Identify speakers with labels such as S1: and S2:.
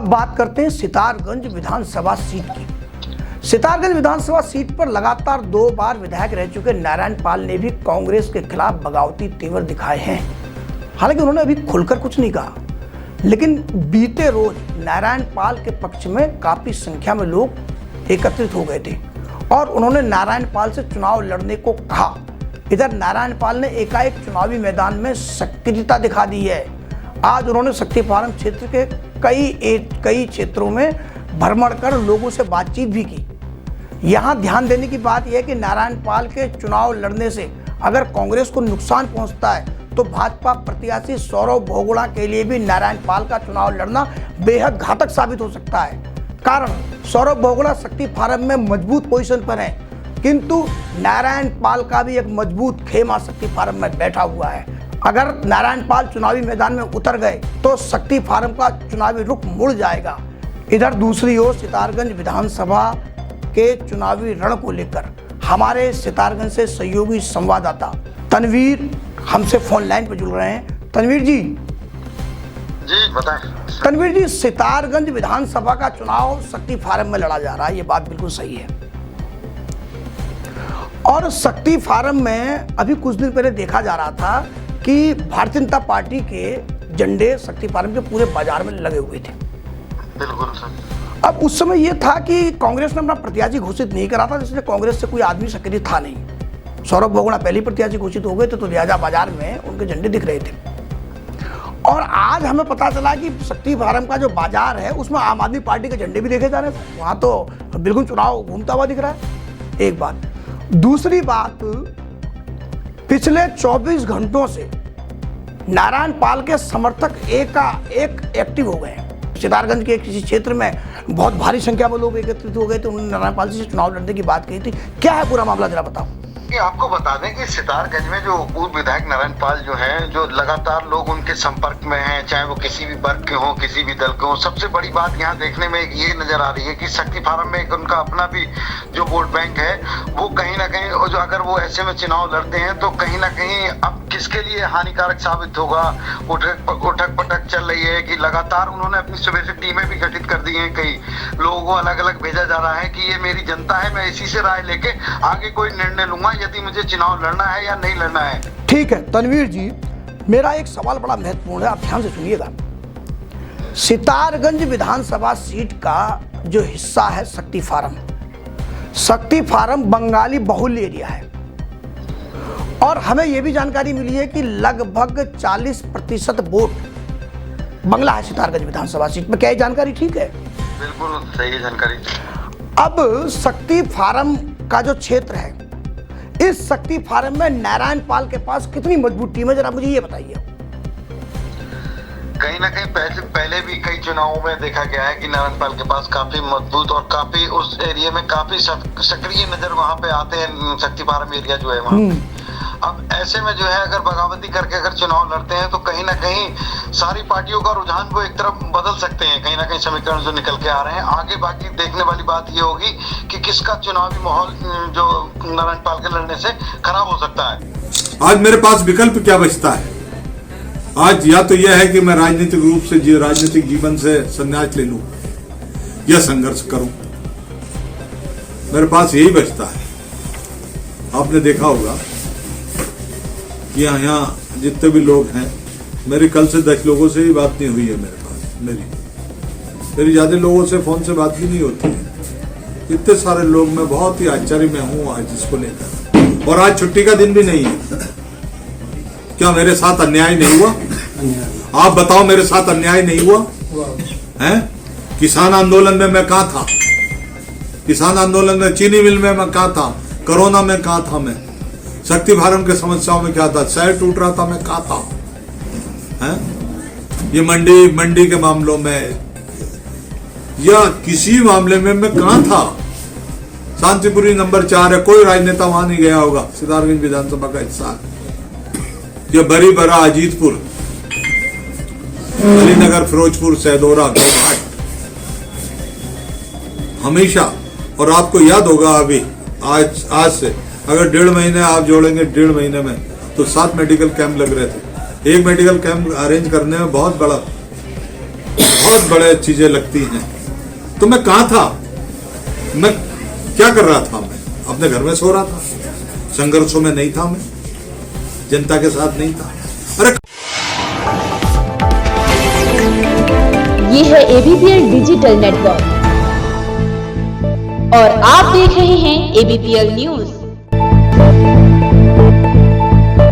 S1: बात करते हैं सितारगंज विधानसभा सीट की। सितारगंज विधानसभा सीट पर लगातार 2 बार विधायक रह चुके नारायण पाल ने भी कांग्रेस के खिलाफ बगावती तेवर दिखाए हैं। हालांकि उन्होंने अभी खुलकर कुछ नहीं कहा, लेकिन बीते रोज नारायण पाल के पक्ष में काफी संख्या में लोग एकत्रित हो गए थे और उन्होंने नारायण पाल से चुनाव लड़ने को कहा। इधर नारायण पाल ने एकाएक चुनावी मैदान में सक्रियता दिखा दी है। आज उन्होंने शक्ति फार्म क्षेत्र के कई क्षेत्रों में भ्रमण कर लोगों से बातचीत भी की। यहाँ ध्यान देने की बात यह है कि नारायण पाल के चुनाव लड़ने से अगर कांग्रेस को नुकसान पहुंचता है तो भाजपा प्रत्याशी सौरभ बोगड़ा के लिए भी नारायण पाल का चुनाव लड़ना बेहद घातक साबित हो सकता है। कारण सौरभ बोगड़ा शक्ति फार्म में मजबूत पोजीशन पर है, किंतु नारायण पाल का भी एक मजबूत खेमा शक्ति फार्म में बैठा हुआ है। अगर नारायण पाल चुनावी मैदान में उतर गए तो शक्ति फार्म का चुनावी रुख मुड़ जाएगा। इधर दूसरी ओर सितारगंज विधानसभा के चुनावी रण को लेकर हमारे सितारगंज से सहयोगी संवाददाता तनवीर हमसे फोन लाइन पर जुड़ रहे हैं। तनवीर जी
S2: बताएं।
S1: तनवीर जी, सितारगंज विधानसभा का चुनाव शक्ति फार्म में लड़ा जा रहा है, ये बात बिल्कुल सही है। और शक्ति फार्म में अभी कुछ दिन पहले देखा जा रहा था कि भारतीय जनता पार्टी के झंडे शक्ति फार्म के पूरे बाजार में लगे हुए थे।
S2: बिल्कुल सर।
S1: अब उस समय यह था कि कांग्रेस ने अपना प्रत्याशी घोषित नहीं करा था, जिसलिए कांग्रेस से कोई आदमी सक्रिय था नहीं। सौरभ बोगड़ा पहले प्रत्याशी घोषित हो गए थे, तो लिहाजा बाजार में उनके झंडे दिख रहे थे। और आज हमें पता चला कि शक्ति फार्म का जो बाजार है उसमें आम आदमी पार्टी के झंडे भी देखे जा रहे थे। वहां तो बिल्कुल चुनाव घूमता हुआ दिख रहा है। एक बात। दूसरी बात, पिछले 24 घंटों से नारायण पाल के समर्थक एक एक्टिव हो गए हैं। सितारगंज के किसी क्षेत्र में बहुत भारी संख्या में लोग एकत्रित हो गए थे। उन्होंने नारायण पाल से चुनाव लड़ने की बात कही थी। क्या है पूरा मामला, जरा बताओ।
S2: आपको बता दें कि सितारगंज में जो पूर्व विधायक नारायण पाल जो हैं, जो लगातार लोग उनके संपर्क में हैं, चाहे वो किसी भी वर्ग के हों, किसी भी दल के हों। सबसे बड़ी बात यहाँ देखने में ये नजर आ रही है कि शक्ति फार्म में एक उनका अपना भी जो वोट बैंक है, वो कहीं ना कहीं जो अगर वो ऐसे में चुनाव लड़ते हैं तो कहीं ना कहीं अब किसके लिए हानिकारक साबित होगा। उठक पटक चल रही है कि लगातार उन्होंने अपनी सुबह से टीमें भी गठित कर दी हैं। कई लोगों को अलग अलग भेजा जा रहा है कि ये मेरी जनता है, मैं इसी से राय लेके आगे कोई निर्णय लूंगा यदि मुझे चुनाव लड़ना है या नहीं लड़ना है।
S1: ठीक है तनवीर जी, मेरा एक सवाल बड़ा महत्वपूर्ण है, आप ध्यान से सुनिएगा। सितारगंज विधानसभा सीट का जो हिस्सा है शक्ति फार्म बंगाली बहुल्य एरिया है और हमें यह भी जानकारी मिली है कि लगभग 40% वोट बंगला है सितारगंज विधानसभा सीट में। क्या ये जानकारी ठीक है?
S2: बिल्कुल सही है जानकारी।
S1: अब शक्ति फार्म का जो क्षेत्र है, इस शक्ति फार्म में नारायण पाल के पास कितनी मजबूत टीम है, जरा मुझे ये बताइए।
S2: कहीं ना कहीं पहले भी कई चुनावों में देखा गया है कि नारायण पाल के पास काफी मजबूत और काफी उस एरिया में काफी सक्रिय नजर वहां पे आते हैं। शक्ति फार्म एरिया जो है वहां अब ऐसे में जो है अगर बगावती करके अगर चुनाव लड़ते हैं तो कहीं ना कहीं सारी पार्टियों का रुझान वो एक तरफ बदल सकते हैं। कहीं ना कहीं समीकरण जो निकल के आ रहे हैं, आगे बाकी देखने वाली बात ये होगी कि किसका चुनावी माहौल जो नारायण पाल के लड़ने से खराब हो सकता है।
S3: आज मेरे पास विकल्प क्या बचता है? आज या तो यह है कि मैं राजनीतिक रूप से राजनीतिक जीवन से संन्यास ले लूं या संघर्ष करूं। मेरे पास यही बचता है। आपने देखा होगा कि यहाँ जितने भी लोग हैं, मेरी कल से 10 लोगों से ही बात नहीं हुई है मेरे पास। मेरी ज्यादा लोगों से फोन से बात भी नहीं होती है। इतने सारे लोग, मैं बहुत ही आश्चर्य में हूँ आज इसको लेकर। और आज छुट्टी का दिन भी नहीं है। क्या मेरे साथ अन्याय नहीं हुआ? आप बताओ, मेरे साथ अन्याय नहीं हुआ है? किसान आंदोलन में मैं कहाँ था? किसान आंदोलन में, चीनी मिल में मैं कहाँ था? कोरोना में कहाँ था मैं? शक्ति फार्म के समस्याओं में क्या था? शहर टूट रहा था, मैं कहाँ था? है? ये मंडी के मामलों में या किसी मामले में मैं कहाँ था? शांतिपुरी नंबर 4 है, कोई राजनेता वहां नहीं गया होगा। सितारगंज विधानसभा का हिस्सा है। या बरी बरा, अजीतपुर, अलीनगर, फिरोजपुर, सहदौरा, घाट, हमेशा। और आपको याद होगा अभी आज से अगर 1.5 महीने आप जोड़ेंगे, 1.5 महीने में तो 7 मेडिकल कैंप लग रहे थे। एक मेडिकल कैंप अरेंज करने में बहुत बड़ा बहुत बड़े चीजें लगती हैं। तो मैं कहाँ था, मैं क्या कर रहा था? मैं अपने घर में सो रहा था, संघर्षों में नहीं था, मैं जनता के साथ नहीं था। अरे
S4: ये है ABPL डिजिटल नेटवर्क और आप देख रहे हैं ABPL न्यूज।